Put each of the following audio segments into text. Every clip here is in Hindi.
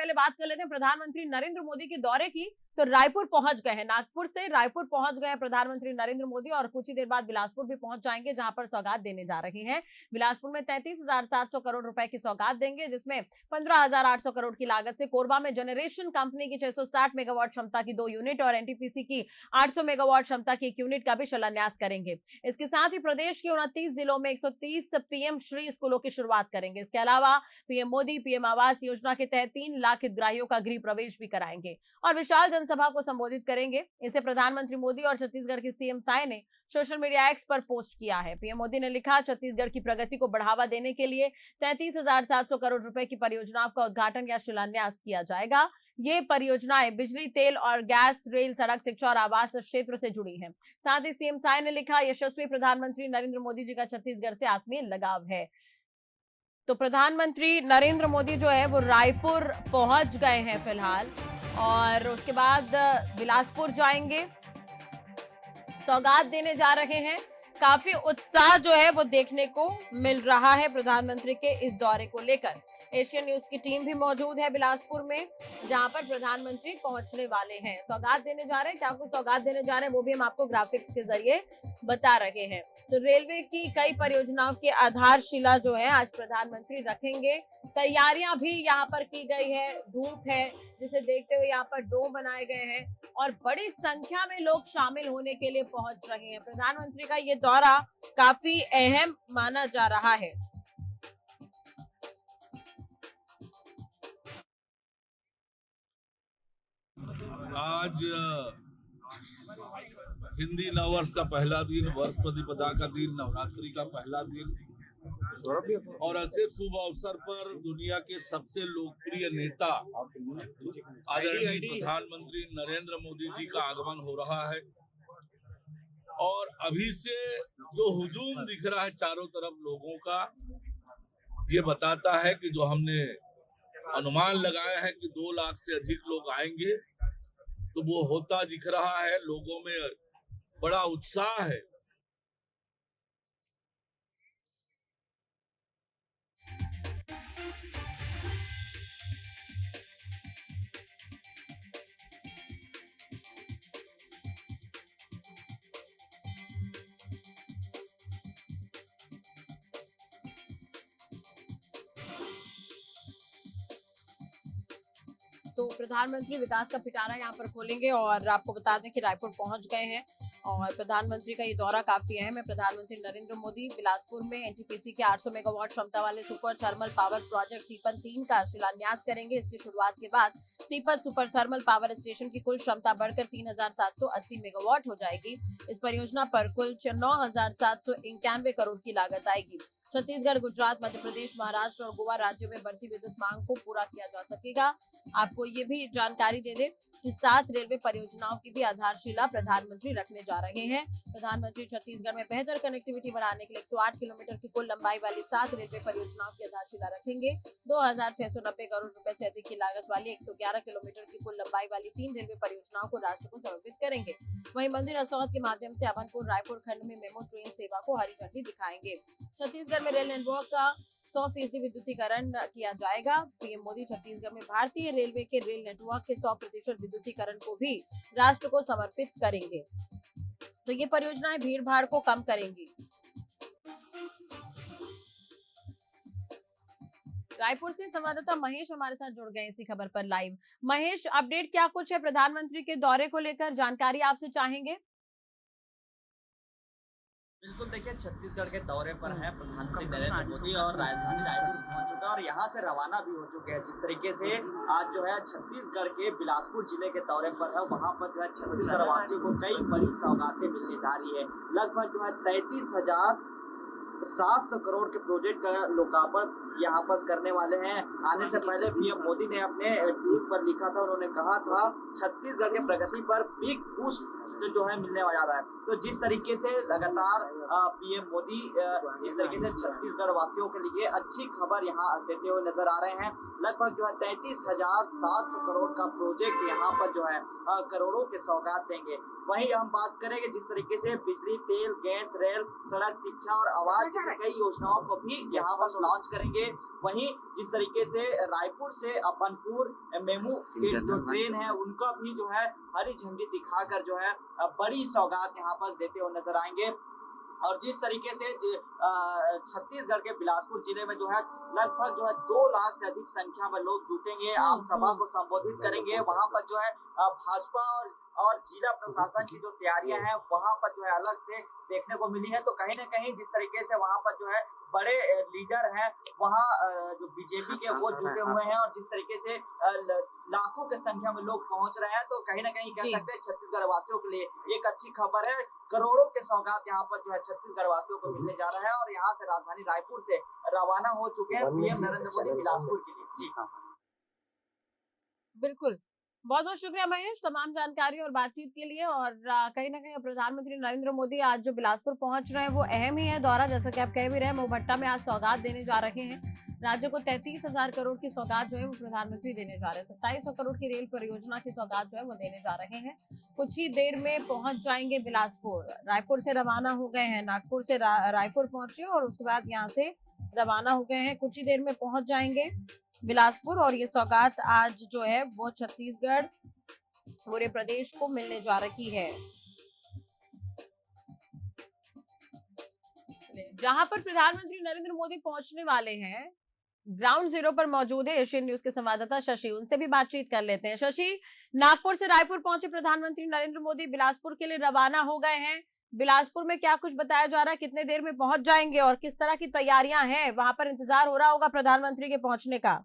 पहले बात कर लेते हैं प्रधानमंत्री नरेंद्र मोदी के दौरे की। तो रायपुर पहुंच गए हैं, नागपुर से रायपुर पहुंच गए हैं प्रधानमंत्री नरेंद्र मोदी और कुछ ही देर बाद बिलासपुर भी पहुंच जाएंगे, जहां पर सौगात देने जा रहे हैं। बिलासपुर में 33,700 करोड़ रुपए की सौगात देंगे, जिसमें 15,800 करोड़ की लागत से कोरबा में जनरेशन कंपनी की 660 मेगावाट क्षमता की 2 यूनिट और एनटीपीसी की 800 मेगावाट क्षमता की 1 यूनिट का भी शिलान्यास करेंगे। इसके साथ ही प्रदेश के 29 जिलों में 130 पीएम श्री स्कूलों की शुरुआत करेंगे। इसके अलावा पीएम मोदी पीएम आवास योजना के तहत 3 लाख हितग्राहियों का गृह प्रवेश भी कराएंगे और विशाल जनसभा को संबोधित करेंगे। इसे प्रधानमंत्री मोदी और छत्तीसगढ़ के सीएम साय ने सोशल मीडिया एक्स पर पोस्ट किया है। पीएम मोदी ने लिखा, छत्तीसगढ़ की प्रगति को बढ़ावा देने के लिए 33,700 करोड़ रुपए की परियोजनाओं का उद्घाटन या शिलान्यास किया जाएगा। ये परियोजनाएं बिजली, तेल और गैस, रेल, सड़क, शिक्षा और आवास क्षेत्र से जुड़ी हैं। साथ ही सीएम साय ने लिखा, यशस्वी प्रधानमंत्री नरेंद्र मोदी जी का छत्तीसगढ़ से आत्मीय लगाव है। तो प्रधानमंत्री नरेंद्र मोदी जो है वो रायपुर पहुंच गए हैं फिलहाल और उसके बाद बिलासपुर जाएंगे, सौगात देने जा रहे हैं। काफी उत्साह जो है वो देखने को मिल रहा है प्रधानमंत्री के इस दौरे को लेकर। एशियन न्यूज की टीम भी मौजूद है बिलासपुर में, जहां पर प्रधानमंत्री पहुंचने वाले हैं, सौगात देने जा रहे हैं। क्या कुछ सौगात देने जा रहे हैं वो भी हम आपको ग्राफिक्स के जरिए बता रहे हैं। तो रेलवे की कई परियोजनाओं की आधारशिला जो है आज प्रधानमंत्री रखेंगे। तैयारियां भी यहाँ पर की गई है, धूप है जिसे देखते हुए यहाँ पर डोम बनाए गए हैं और बड़ी संख्या में लोग शामिल होने के लिए पहुंच रहे हैं। प्रधानमंत्री का ये दौरा काफी अहम माना जा रहा है। आज हिंदी नववर्ष का पहला दिन, वर्ष प्रतिपदा का दिन, नवरात्रि का पहला दिन और ऐसे शुभ अवसर पर दुनिया के सबसे लोकप्रिय नेता आदरणीय प्रधानमंत्री नरेंद्र मोदी जी का आगमन हो रहा है। और अभी से जो हुजूम दिख रहा है चारों तरफ लोगों का, ये बताता है कि जो हमने अनुमान लगाया है कि 2 लाख से अधिक लोग आएंगे, तो वो होता दिख रहा है। लोगों में बड़ा उत्साह है। तो प्रधानमंत्री विकास का पिटारा यहाँ पर खोलेंगे और आपको बता दें कि रायपुर पहुंच गए हैं और प्रधानमंत्री का ये दौरा काफी अहम है। प्रधानमंत्री नरेंद्र मोदी बिलासपुर में एनटीपीसी के 800 मेगावाट क्षमता वाले सुपर थर्मल पावर प्रोजेक्ट सीपन 3 का शिलान्यास करेंगे। इसकी शुरुआत के बाद Sipat super thermal power station की कुल क्षमता बढ़कर 3,780 मेगावाट हो जाएगी। इस परियोजना पर कुल 9,791 करोड़ की लागत आएगी। छत्तीसगढ़, गुजरात, मध्य प्रदेश, महाराष्ट्र और गोवा राज्यों में बढ़ती विद्युत मांग को पूरा किया जा सकेगा। आपको ये भी जानकारी दे दें कि 7 रेलवे परियोजनाओं की भी आधारशिला प्रधानमंत्री रखने जा रहे हैं। प्रधानमंत्री छत्तीसगढ़ में बेहतर कनेक्टिविटी बढ़ाने के लिए 108 किलोमीटर की कुल लंबाई वाली 7 रेलवे परियोजनाओं की आधारशिला रखेंगे। 2,690 करोड़ रुपए से अधिक की लागत वाली 111 किलोमीटर की कुल लंबाई वाली 3 रेलवे परियोजनाओं को राष्ट्र को समर्पित करेंगे। वहीं मंदिर हसौद के माध्यम से अभनपुर रायपुर खंड में मेमो ट्रेन सेवा को हरी झंडी दिखाएंगे। छत्तीसगढ़ में रेल नेटवर्क का 100% विद्युतीकरण किया जाएगा। पीएम मोदी छत्तीसगढ़ में भारतीय रेलवे के रेल नेटवर्क के 100% विद्युतीकरण को भी राष्ट्र को समर्पित करेंगे। तो ये परियोजनाएं भीड़ भाड़ को कम करेंगी। रायपुर से संवाददाता महेश हमारे साथ जुड़ गए इसी खबर पर लाइव। महेश, अपडेट क्या कुछ है प्रधानमंत्री के दौरे को लेकर, जानकारी आपसे चाहेंगे। बिल्कुल, देखिए छत्तीसगढ़ के दौरे पर है प्रधानमंत्री नरेंद्र मोदी और राजधानी रायपुर पहुंच चुका है और यहाँ से रवाना भी हो चुके हैं। जिस तरीके से आज जो है छत्तीसगढ़ के बिलासपुर जिले के दौरे पर है, वहाँ पर जो है छत्तीसगढ़ वासियों को कई बड़ी सौगातें मिलने जा रही है। लगभग जो है 33,700 करोड़ के प्रोजेक्ट का लोकार्पण यहाँ पर करने वाले हैं। आने से पहले पीएम मोदी ने अपने ट्वीट पर लिखा था, उन्होंने कहा था छत्तीसगढ़ के प्रगति पर बिग बूस्ट जो है मिलने जा रहा है। तो जिस तरीके से लगातार पीएम मोदी जिस तरीके से छत्तीसगढ़ वासियों के लिए अच्छी खबर यहाँ देते हुए नजर आ रहे हैं। लगभग जो है 33,700 करोड़ का प्रोजेक्ट यहाँ पर जो है करोड़ों के सौगात देंगे। वहीं हम बात करेंगे जिस तरीके से बिजली, तेल, गैस, रेल, सड़क, शिक्षा और आवाज जैसे कई योजनाओं को भी यहाँ पर लॉन्च करेंगे। वहीं जिस तरीके से रायपुर से बनपुर मेमू की जो ट्रेन है उनका भी जो है हरी झंडी दिखाकर जो है बड़ी सौगात यहाँ पर देते हुए नजर आएंगे। और जिस तरीके से छत्तीसगढ़ के बिलासपुर जिले में जो है लगभग जो है 2 लाख से अधिक संख्या में लोग जुटेंगे, आम सभा को संबोधित करेंगे। वहां पर जो है भाजपा और जिला प्रशासन की जो तैयारियां हैं वहां पर जो है अलग से देखने को मिली है। तो कहीं ना कहीं जिस तरीके से वहां पर जो है बड़े लीडर हैं वहां जो बीजेपी के वो जुटे हुए हैं और जिस तरीके से लाखों की संख्या में लोग पहुंच रहे हैं, तो कहीं ना कहीं कह सकते हैं छत्तीसगढ़ वासियों के लिए एक अच्छी खबर है। करोड़ों के सौगात यहाँ पर जो है छत्तीसगढ़ वासियों को मिलने जा रहा है और यहाँ से राजधानी रायपुर से रवाना हो चुके हैं पीएम नरेंद्र मोदी बिलासपुर के लिए। जी बिल्कुल, बहुत बहुत शुक्रिया महेश तमाम जानकारी और बातचीत के लिए। और कहीं ना कहीं प्रधानमंत्री नरेंद्र मोदी आज जो बिलासपुर पहुंच रहे हैं वो अहम ही है दौरा, जैसा कि आप कह भी रहे हैं। मोहभट्टा में आज सौगात देने जा रहे हैं राज्य को 33,000 करोड़ की सौगात जो है वो प्रधानमंत्री देने जा रहे हैं। 2700 करोड़ की रेल परियोजना की सौगात जो है वो देने जा रहे हैं। कुछ ही देर में पहुंच जाएंगे बिलासपुर। रायपुर से रवाना हो गए हैं, नागपुर से रायपुर पहुंचे और उसके बाद यहाँ से रवाना हो गए हैं। कुछ ही देर में पहुंच जाएंगे बिलासपुर और ये सौगात आज जो है वो छत्तीसगढ़ पूरे प्रदेश को मिलने जा रही है। जहां पर प्रधानमंत्री नरेंद्र मोदी पहुंचने वाले हैं, ग्राउंड जीरो पर मौजूद है एशियन न्यूज के संवाददाता शशि, उनसे भी बातचीत कर लेते हैं। शशि, नागपुर से रायपुर पहुंचे प्रधानमंत्री नरेंद्र मोदी बिलासपुर के लिए रवाना हो गए हैं। बिलासपुर में क्या कुछ बताया जा रहा है, कितने देर में पहुंच जाएंगे और किस तरह की तैयारियां हैं? वहां पर इंतजार हो रहा होगा प्रधानमंत्री के पहुंचने का।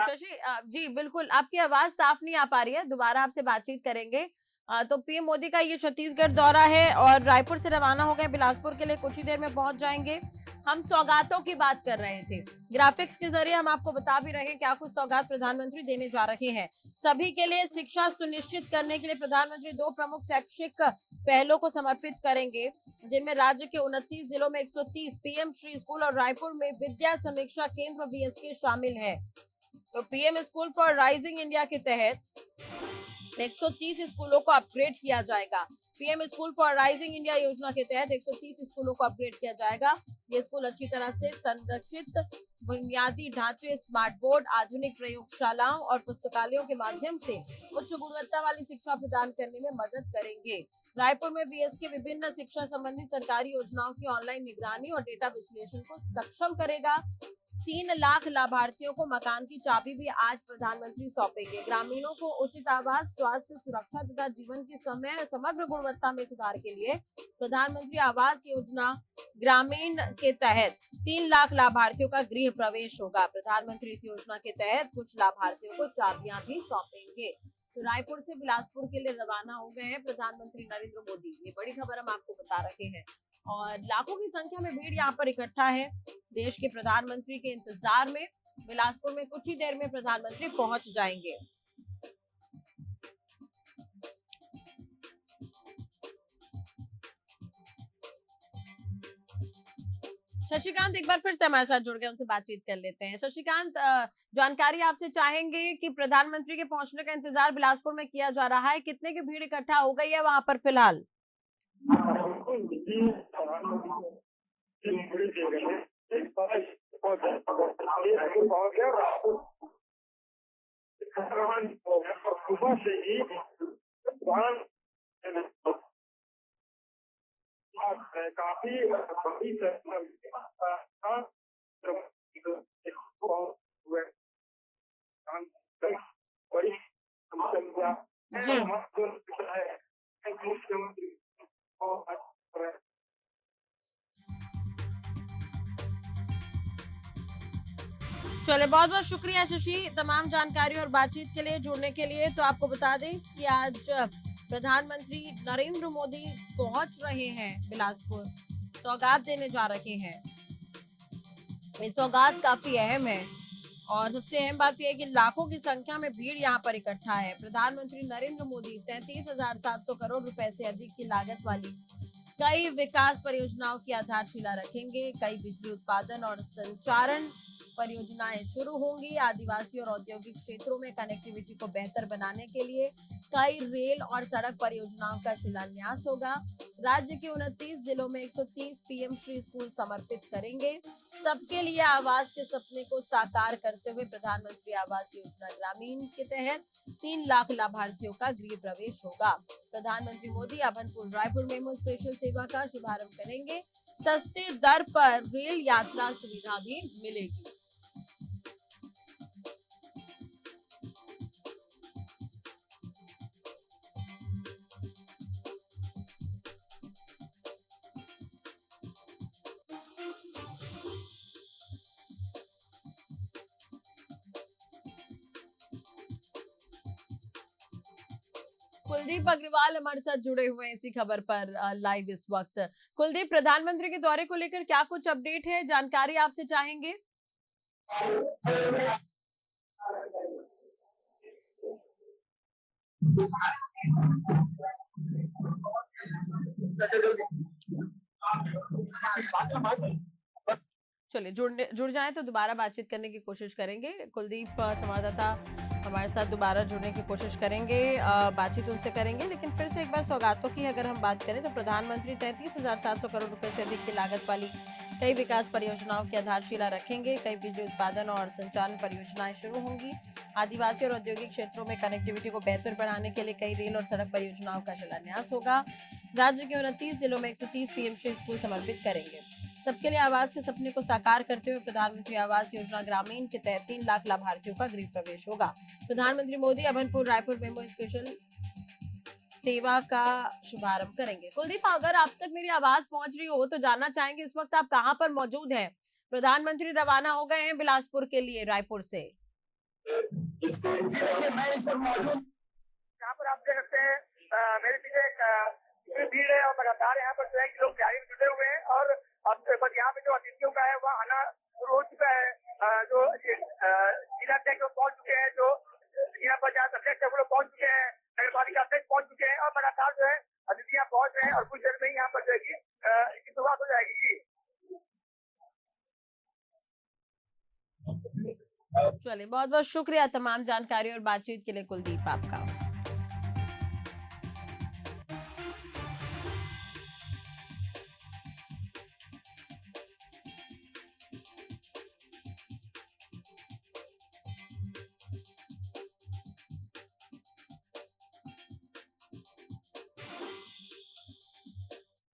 शशि जी बिल्कुल, आपकी आवाज साफ नहीं आ पा रही है, दोबारा आपसे बातचीत करेंगे। तो पीएम मोदी का ये छत्तीसगढ़ दौरा है और रायपुर से रवाना हो गए बिलासपुर के लिए, कुछ ही देर में पहुंच जाएंगे। हम सौगातों की बात कर रहे थे, ग्राफिक्स के जरिए हम आपको बता भी रहे हैं क्या कुछ सौगात प्रधानमंत्री देने जा रहे हैं। सभी के लिए शिक्षा सुनिश्चित करने के लिए प्रधानमंत्री 2 प्रमुख शैक्षिक पहलों को समर्पित करेंगे, जिनमें राज्य के 29 जिलों में 130 पीएम श्री स्कूल और रायपुर में विद्या समीक्षा केंद्र VSK शामिल है। तो PM school for rising India के तहत 130 स्कूलों को अपग्रेड किया जाएगा। PM school for rising India योजना के तहत 130 स्कूलों को अपग्रेड किया जाएगा। ये स्कूल अच्छी तरह से संरक्षित बुनियादी ढांचे, स्मार्ट बोर्ड, आधुनिक प्रयोगशालाओं और पुस्तकालयों के माध्यम से उच्च गुणवत्ता वाली शिक्षा प्रदान करने में मदद करेंगे। रायपुर में VSK विभिन्न शिक्षा संबंधी सरकारी योजनाओं की ऑनलाइन निगरानी और डेटा विश्लेषण को सक्षम करेगा। 3 लाख लाभार्थियों को मकान की चाबी भी आज प्रधानमंत्री सौंपेंगे। ग्रामीणों को उचित आवास, स्वास्थ्य, सुरक्षा तथा जीवन की समग्र गुणवत्ता में सुधार के लिए प्रधानमंत्री आवास योजना ग्रामीण के तहत 3 लाख लाभार्थियों का गृह प्रवेश होगा। प्रधानमंत्री इस योजना के तहत कुछ लाभार्थियों को चाबियां भी सौंपेंगे। तो रायपुर से बिलासपुर के लिए रवाना हो गए हैं प्रधानमंत्री नरेंद्र मोदी। ये बड़ी खबर हम आपको बता रहे हैं और लाखों की संख्या में भीड़ यहाँ पर इकट्ठा है देश के प्रधानमंत्री के इंतजार में। बिलासपुर में कुछ ही देर में प्रधानमंत्री पहुंच जाएंगे। शशिकांत एक बार फिर से हमारे साथ जुड़ गए, उनसे बातचीत कर लेते हैं। शशिकांत, जानकारी आपसे चाहेंगे कि प्रधानमंत्री के पहुंचने का इंतजार बिलासपुर में किया जा रहा है, कितने की भीड़ इकट्ठा हो गई है वहां पर फिलहाल? सुबह से ही काफी बड़ी चले, बहुत बहुत शुक्रिया शशि तमाम जानकारी और बातचीत के लिए, जुड़ने के लिए। तो आपको बता दें कि आज प्रधानमंत्री नरेंद्र मोदी पहुंच रहे हैं बिलासपुर, सौगात देने जा रहे हैं। ये सौगात काफी अहम है और सबसे अहम बात यह है कि लाखों की संख्या में भीड़ यहाँ पर इकट्ठा है। प्रधानमंत्री नरेंद्र मोदी 33,700 करोड़ रुपए से अधिक की लागत वाली कई विकास परियोजनाओं की आधारशिला रखेंगे। कई बिजली उत्पादन और संचारण परियोजनाएं शुरू होंगी। आदिवासी और औद्योगिक क्षेत्रों में कनेक्टिविटी को बेहतर बनाने के लिए कई रेल और सड़क परियोजनाओं का शिलान्यास होगा। राज्य के 29 जिलों में 130 पीएम श्री स्कूल समर्पित करेंगे। सबके लिए आवास के सपने को साकार करते हुए प्रधानमंत्री आवास योजना ग्रामीण के तहत 3 लाख लाभार्थियों का गृह प्रवेश होगा। प्रधानमंत्री मोदी अभनपुर रायपुर मेमो स्पेशल सेवा का शुभारंभ करेंगे। सस्ते दर पर रेल यात्रा सुविधा भी मिलेगी। कुलदीप अग्रवाल हमारे साथ जुड़े हुए हैं इसी खबर पर लाइव इस वक्त। कुलदीप, प्रधानमंत्री के दौरे को लेकर क्या कुछ अपडेट है, जानकारी आपसे चाहेंगे। चलिए जुड़ जाएं तो दोबारा बातचीत करने की कोशिश करेंगे। कुलदीप संवाददाता हमारे साथ दोबारा जुड़ने की कोशिश करेंगे, बातचीत उनसे करेंगे। लेकिन फिर से एक बार सौगातों की अगर हम बात करें तो प्रधानमंत्री 33,700 करोड़ रुपए से अधिक की लागत वाली कई विकास परियोजनाओं की आधारशिला रखेंगे। कई बिजली उत्पादन और संचालन परियोजनाएं शुरू होंगी। आदिवासी और औद्योगिक क्षेत्रों में कनेक्टिविटी को बेहतर बनाने के लिए कई रेल और सड़क परियोजनाओं का शिलान्यास होगा। राज्य के 29 जिलों में 130 पीएम श्री स्कूल समर्पित करेंगे। सबके लिए आवास के सपने को साकार करते हुए प्रधानमंत्री आवास योजना ग्रामीण के तहत 3 लाख लाभार्थियों का गृह प्रवेश होगा। प्रधानमंत्री मोदी अभनपुर रायपुर मेमो स्पेशल सेवा का शुभारंभ करेंगे। कुलदीप, अगर आप तक मेरी आवाज पहुंच रही हो तो जानना चाहेंगे इस वक्त आप कहां पर मौजूद हैं। प्रधानमंत्री रवाना हो गए हैं बिलासपुर के लिए रायपुर से। मैं इस पर मौजूद यहाँ पर आप देख सकते हैं मेरे पीछे भीड़ है और लगातार यहाँ पर जो है कि लोग तैयारी में जुटे हुए हैं और अब बस यहाँ पे जो अतिथियों का है वह आना शुरू हो चुका है। जो जिला अध्यक्ष पहुंच चुके हैं, जो जिला पंचायत अध्यक्ष है वो लोग पहुंच चुके हैं, नगर पालिका अध्यक्ष पहुंच चुके हैं और लगातार जो है अतिथियां पहुंच रहे हैं और कुछ देर में ही यहाँ पर जो है इसकी शुरुआत हो जाएगी। चलिए, बहुत बहुत शुक्रिया तमाम जानकारी और बातचीत के लिए कुलदीप आपका।